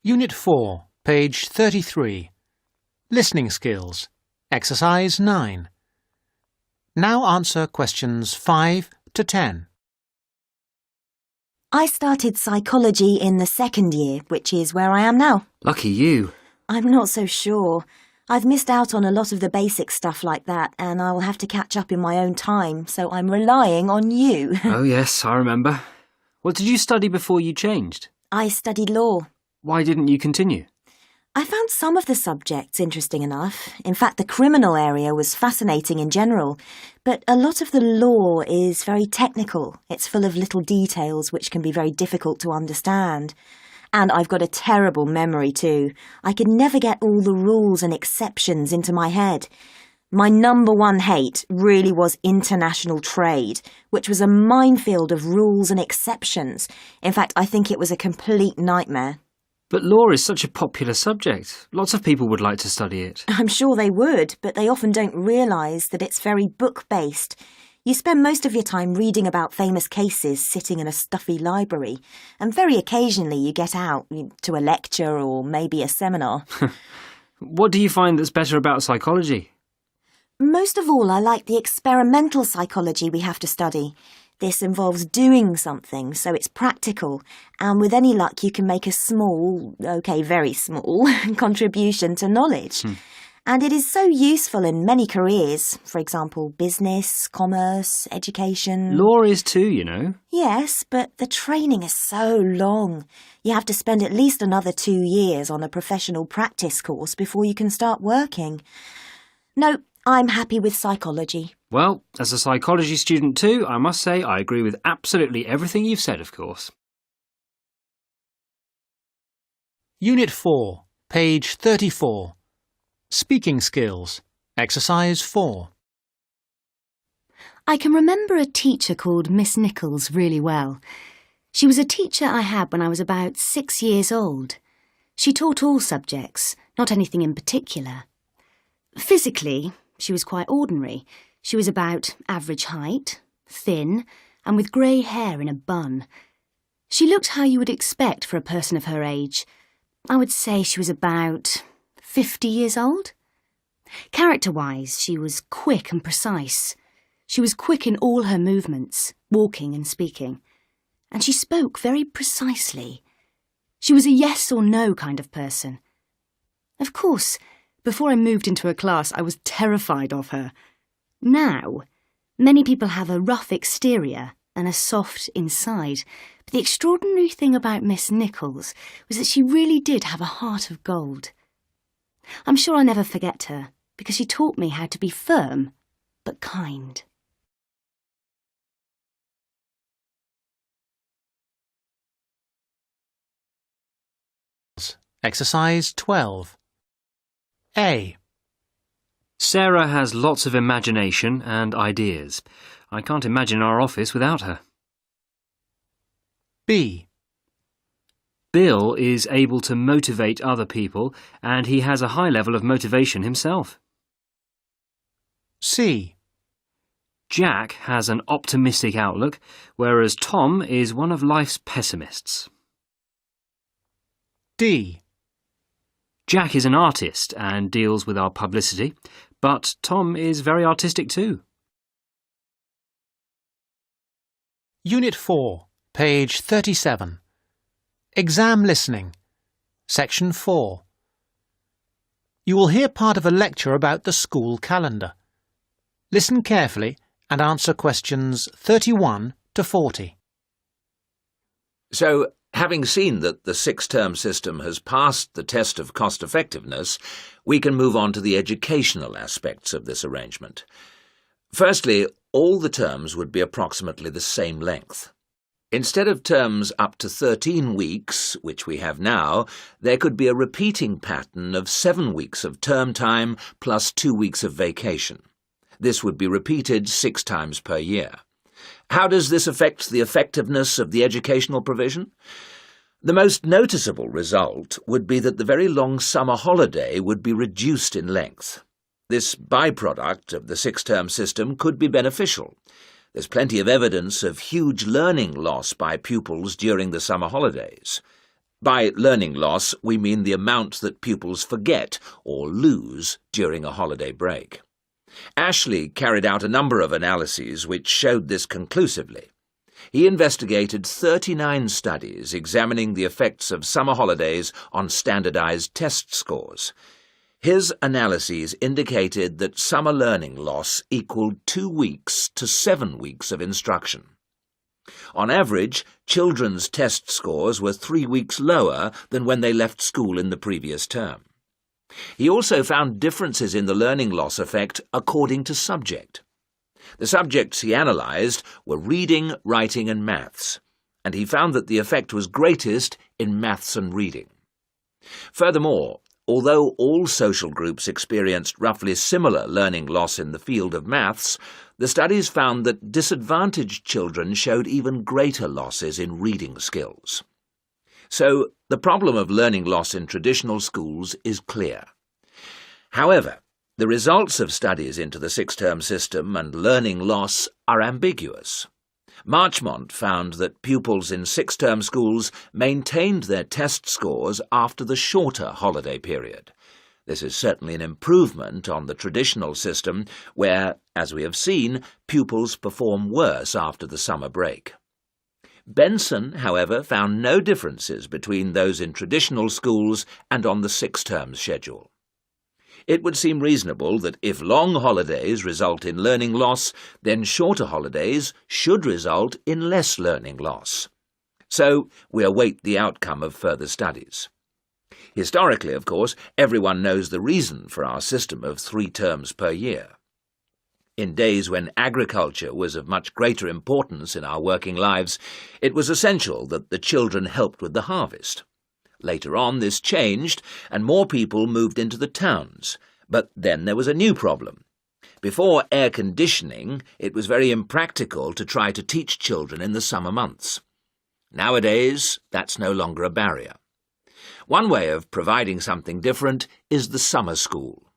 Unit 4, page 33. Listening skills. Exercise 9. Now answer questions 5 to 10. I started psychology in the second year, which is where I am now. Lucky you. I'm not so sure. I've missed out on a lot of the basic stuff like that, and I'll have to catch up in my own time, so I'm relying on you. Oh yes, I remember. What did you study before you changed? I studied law. Why didn't you continue? I found some of the subjects interesting enough. In fact, the criminal area was fascinating in general. But a lot of the law is very technical. It's full of little details which can be very difficult to understand. And I've got a terrible memory too. I could never get all the rules and exceptions into my head. My number one hate really was international trade, which was a minefield of rules and exceptions. In fact, I think it was a complete nightmare. But law is such a popular subject. Lots of people would like to study it. I'm sure they would, but they often don't realise that it's very book-based. You spend most of your time reading about famous cases sitting in a stuffy library, and very occasionally you get out to a lecture or maybe a seminar. What do you find that's better about psychology? Most of all, I like the experimental psychology we have to study. This involves doing something, so it's practical, and with any luck you can make a small, very small, contribution to knowledge. And it is so useful in many careers, for example, business, commerce, education. Law is too, you know. Yes, but the training is so long. You have to spend at least another 2 years on a professional practice course before you can start working. No, I'm happy with psychology. Well, as a psychology student too, I must say I agree with absolutely everything you've said, of course. Unit 4, page 34. Speaking skills. Exercise 4. I can remember a teacher called Miss Nichols really well. She was a teacher I had when I was about 6 years old. She taught all subjects, not anything in particular. Physically, she was quite ordinary. She was about average height, thin, and with grey hair in a bun. She looked how you would expect for a person of her age. I would say she was about 50 years old. Character-wise, she was quick and precise. She was quick in all her movements, walking and speaking. And she spoke very precisely. She was a yes or no kind of person. Of course, before I moved into her class, I was terrified of her. Now, many people have a rough exterior and a soft inside, but the extraordinary thing about Miss Nichols was that she really did have a heart of gold. I'm sure I'll never forget her, because she taught me how to be firm, but kind. Exercise 12. A. Sarah has lots of imagination and ideas. I can't imagine our office without her. B. Bill is able to motivate other people, and he has a high level of motivation himself. C. Jack has an optimistic outlook, whereas Tom is one of life's pessimists. D. Jack is an artist and deals with our publicity, but Tom is very artistic too. Unit 4, page 37. Exam listening. Section 4. You will hear part of a lecture about the school calendar. Listen carefully and answer questions 31 to 40. So, having seen that the 6-term system has passed the test of cost-effectiveness, we can move on to the educational aspects of this arrangement. Firstly, all the terms would be approximately the same length. Instead of terms up to 13 weeks, which we have now, there could be a repeating pattern of 7 weeks of term time plus 2 weeks of vacation. This would be repeated 6 times per year. How does this affect the effectiveness of the educational provision? The most noticeable result would be that the very long summer holiday would be reduced in length. This byproduct of the 6-term system could be beneficial. There's plenty of evidence of huge learning loss by pupils during the summer holidays. By learning loss, we mean the amount that pupils forget or lose during a holiday break. Ashley carried out a number of analyses which showed this conclusively. He investigated 39 studies examining the effects of summer holidays on standardized test scores. His analyses indicated that summer learning loss equaled 2 weeks to 7 weeks of instruction. On average, children's test scores were 3 weeks lower than when they left school in the previous term. He also found differences in the learning loss effect according to subject. The subjects he analysed were reading, writing and maths, and he found that the effect was greatest in maths and reading. Furthermore, although all social groups experienced roughly similar learning loss in the field of maths, the studies found that disadvantaged children showed even greater losses in reading skills. So, the problem of learning loss in traditional schools is clear. However, the results of studies into the six-term system and learning loss are ambiguous. Marchmont found that pupils in six-term schools maintained their test scores after the shorter holiday period. This is certainly an improvement on the traditional system where, as we have seen, pupils perform worse after the summer break. Benson, however, found no differences between those in traditional schools and on the six-term schedule. It would seem reasonable that if long holidays result in learning loss, then shorter holidays should result in less learning loss. So we await the outcome of further studies. Historically, of course, everyone knows the reason for our system of 3 terms per year. In days when agriculture was of much greater importance in our working lives, it was essential that the children helped with the harvest. Later on, this changed, and more people moved into the towns. But then there was a new problem. Before air conditioning, it was very impractical to try to teach children in the summer months. Nowadays, that's no longer a barrier. One way of providing something different is the summer school.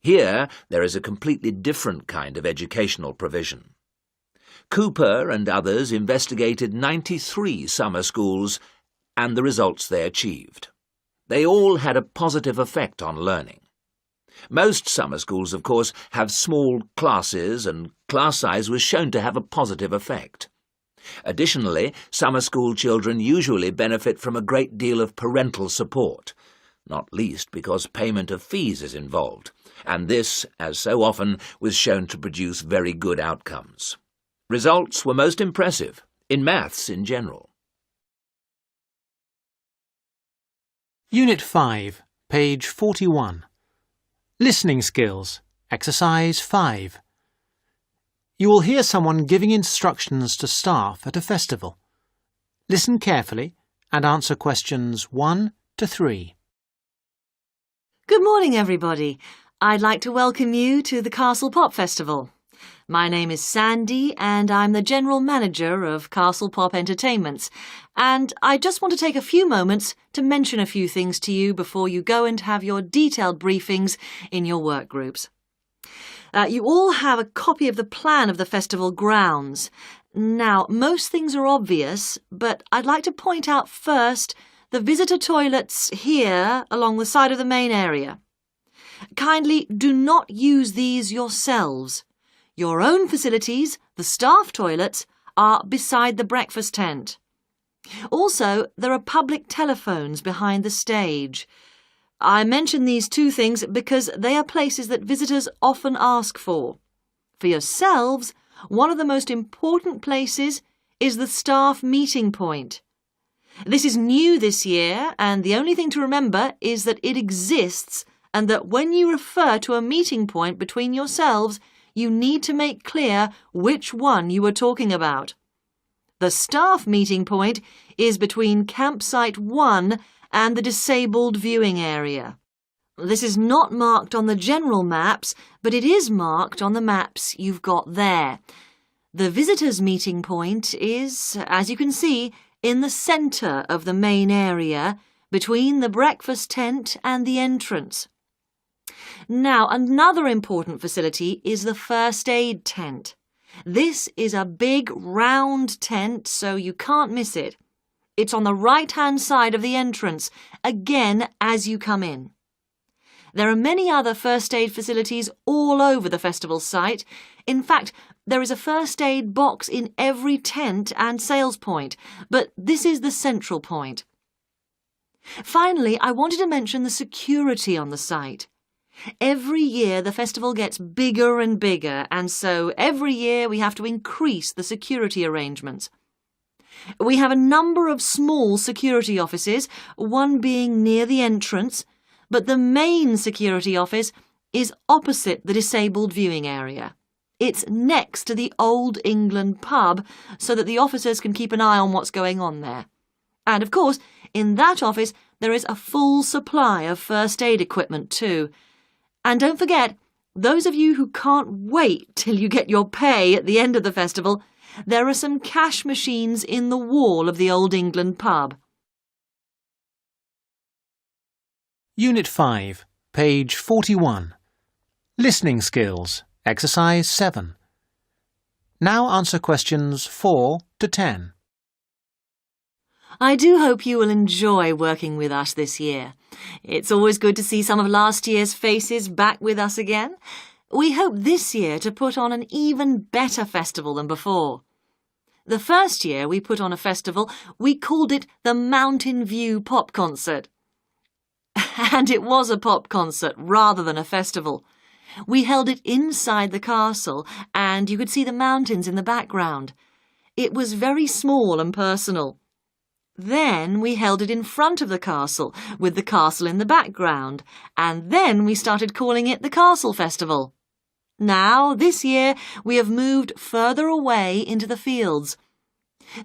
Here, there is a completely different kind of educational provision. Cooper and others investigated 93 summer schools and the results they achieved. They all had a positive effect on learning. Most summer schools, of course, have small classes, and class size was shown to have a positive effect. Additionally, summer school children usually benefit from a great deal of parental support, not least because payment of fees is involved, and this, as so often, was shown to produce very good outcomes. Results were most impressive, in maths in general. Unit 5, page 41. Listening skills, exercise 5. You will hear someone giving instructions to staff at a festival. Listen carefully and answer questions 1 to 3. Good morning, everybody. I'd like to welcome you to the Castle Pop Festival. My name is Sandy and I'm the General Manager of Castle Pop Entertainments, and I just want to take a few moments to mention a few things to you before you go and have your detailed briefings in your work groups. You all have a copy of the plan of the festival grounds. Now, most things are obvious, but I'd like to point out first the visitor toilets here along the side of the main area. Kindly do not use these yourselves. Your own facilities, the staff toilets, are beside the breakfast tent. Also, there are public telephones behind the stage. I mention these two things because they are places that visitors often ask for. For yourselves, one of the most important places is the staff meeting point. This is new this year, and the only thing to remember is that it exists and that when you refer to a meeting point between yourselves, you need to make clear which one you are talking about. The staff meeting point is between campsite 1 and the disabled viewing area. This is not marked on the general maps, but it is marked on the maps you've got there. The visitors' meeting point is, as you can see, in the centre of the main area, between the breakfast tent and the entrance. Now, another important facility is the first aid tent. This is a big round tent, so you can't miss it. It's on the right-hand side of the entrance, again as you come in. There are many other first aid facilities all over the festival site. In fact, there is a first aid box in every tent and sales point, but this is the central point. Finally, I wanted to mention the security on the site. Every year the festival gets bigger and bigger, and so every year we have to increase the security arrangements. We have a number of small security offices, one being near the entrance, but the main security office is opposite the disabled viewing area. It's next to the Old England pub, so that the officers can keep an eye on what's going on there. And of course, in that office there is a full supply of first aid equipment too. And don't forget, those of you who can't wait till you get your pay at the end of the festival, there are some cash machines in the wall of the Old England pub. Unit 5, page 41. Listening skills, exercise 7. Now answer questions 4 to 10. I do hope you will enjoy working with us this year. It's always good to see some of last year's faces back with us again. We hope this year to put on an even better festival than before. The first year we put on a festival, we called it the Mountain View Pop Concert. And it was a pop concert rather than a festival. We held it inside the castle, and you could see the mountains in the background. It was very small and personal. Then we held it in front of the castle, with the castle in the background, and then we started calling it the Castle Festival. Now, this year, we have moved further away into the fields.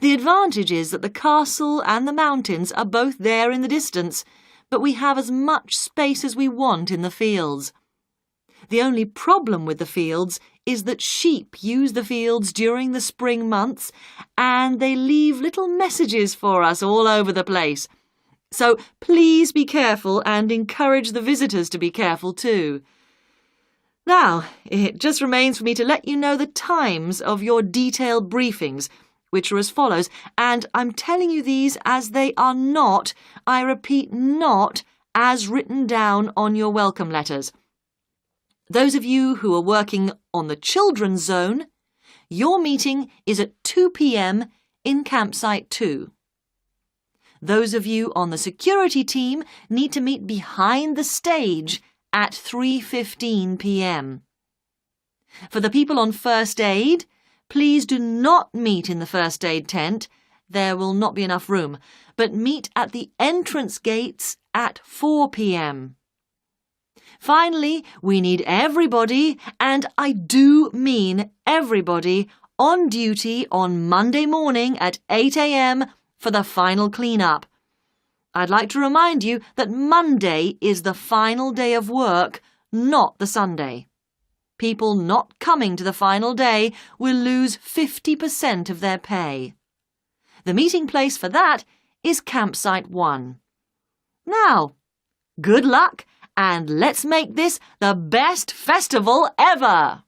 The advantage is that the castle and the mountains are both there in the distance, but we have as much space as we want in the fields. The only problem with the fields is that sheep use the fields during the spring months, and they leave little messages for us all over the place. So please be careful and encourage the visitors to be careful too. Now, it just remains for me to let you know the times of your detailed briefings, which are as follows, and I'm telling you these as they are not, I repeat, not as written down on your welcome letters. Those of you who are working on the children's zone, your meeting is at 2 p.m. in campsite 2. Those of you on the security team need to meet behind the stage at 3:15 p.m. For the people on first aid, please do not meet in the first aid tent. There will not be enough room, but meet at the entrance gates at 4 p.m. Finally, we need everybody, and I do mean everybody, on duty on Monday morning at 8 a.m. for the final clean-up. I'd like to remind you that Monday is the final day of work, not the Sunday. People not coming to the final day will lose 50% of their pay. The meeting place for that is campsite 1. Now, good luck, and let's make this the best festival ever!